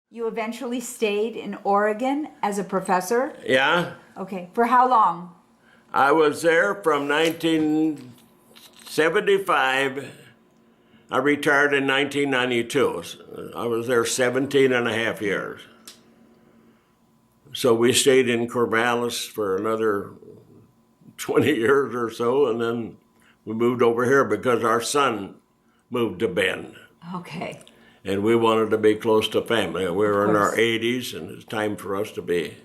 You eventually stayed in Oregon as a professor? Yeah, Okay. For how long? I was there from 1975. I retired in 1992. I was there 17 and a half years. So we stayed in Corvallis for another 20 years or so, and then we moved over here because our son moved to Bend. Okay. And we wanted to be close to family. We were in our course. 80s, and it's time for us to be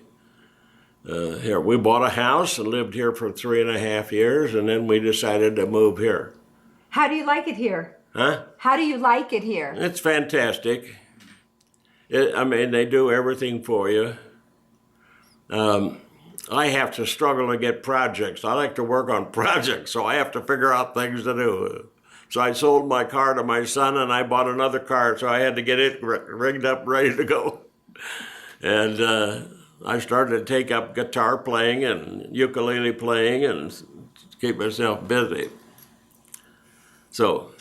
here. We bought a house and lived here for 3.5 years, and then we decided to move here. How do you like it here? Huh? How do you like it here? It's fantastic. I mean, they do everything for you. I have to struggle to get projects. I like to work on projects, so I have to figure out things to do. So I sold my car to my son, and I bought another car, so I had to get it rigged up, ready to go. And I started to take up guitar playing and ukulele playing and keep myself busy. So.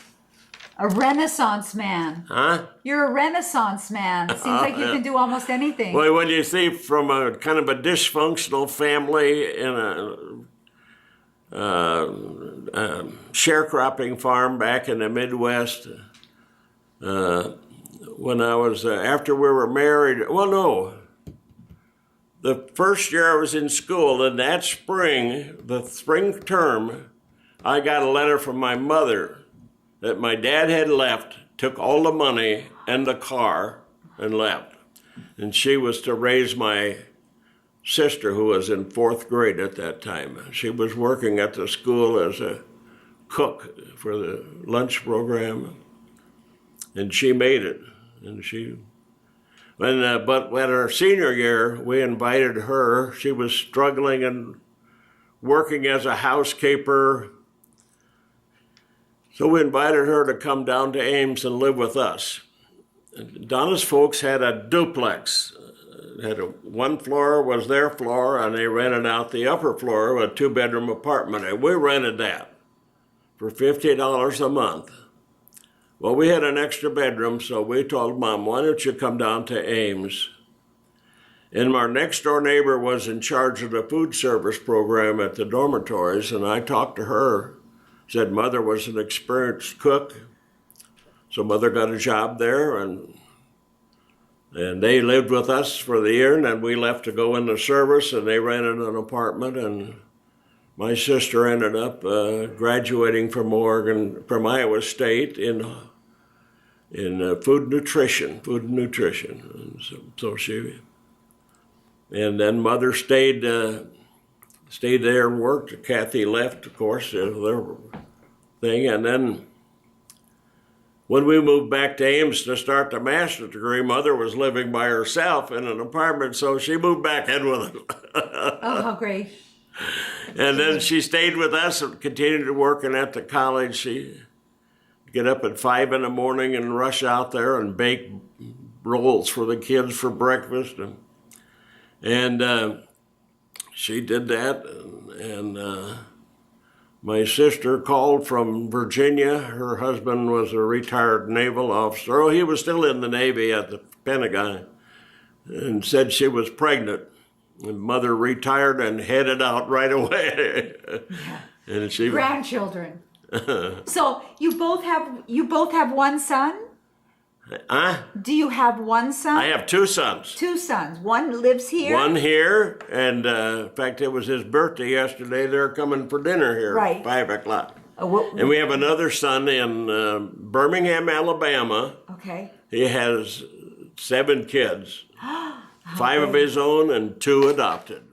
A Renaissance man. Huh? You're a Renaissance man. Seems like you can do almost anything. Well, when you see from a kind of a dysfunctional family in a sharecropping farm back in the Midwest, when I was, after we were married, well, no. The first year I was in school, and that spring, the spring term, I got a letter from my mother that my dad had left, took all the money and the car and left. And she was to raise my sister, who was in 4th grade at that time. She was working at the school as a cook for the lunch program, and she made it. And but at her senior year, we invited her. She was struggling and working as a housekeeper. So we invited her to come down to Ames and live with us. Donna's folks had a duplex. One floor was their floor, and they rented out the upper floor, a 2-bedroom apartment, and we rented that for $50 a month. Well, we had an extra bedroom, so we told Mom, why don't you come down to Ames? And our next door neighbor was in charge of the food service program at the dormitories, and I talked to her. Said Mother was an experienced cook, so Mother got a job there, and they lived with us for the year, and then we left to go into service, and they rented an apartment, and my sister ended up graduating from Iowa State in food nutrition. And so she, and then Mother stayed there and worked. Kathy left, of course, their thing. And then when we moved back to Ames to start the master's degree, Mother was living by herself in an apartment, so she moved back in with them. Oh, how great. And then she stayed with us and continued working at the college. She'd get up at 5 in the morning and rush out there and bake rolls for the kids for breakfast. And she did that, and my sister called from Virginia. Her husband was a retired naval officer. Oh, he was still in the Navy at the Pentagon, and said she was pregnant. And Mother retired and headed out right away. Yeah. And she Grandchildren. So you both have one son? Huh? Do you have one son? I have 2 sons. 2 sons. One lives here? One here, and in fact, it was his birthday yesterday. They're coming for dinner here at 5 o'clock. And we have another son in Birmingham, Alabama. Okay. He has 7 kids, 5 of his own and 2 adopted.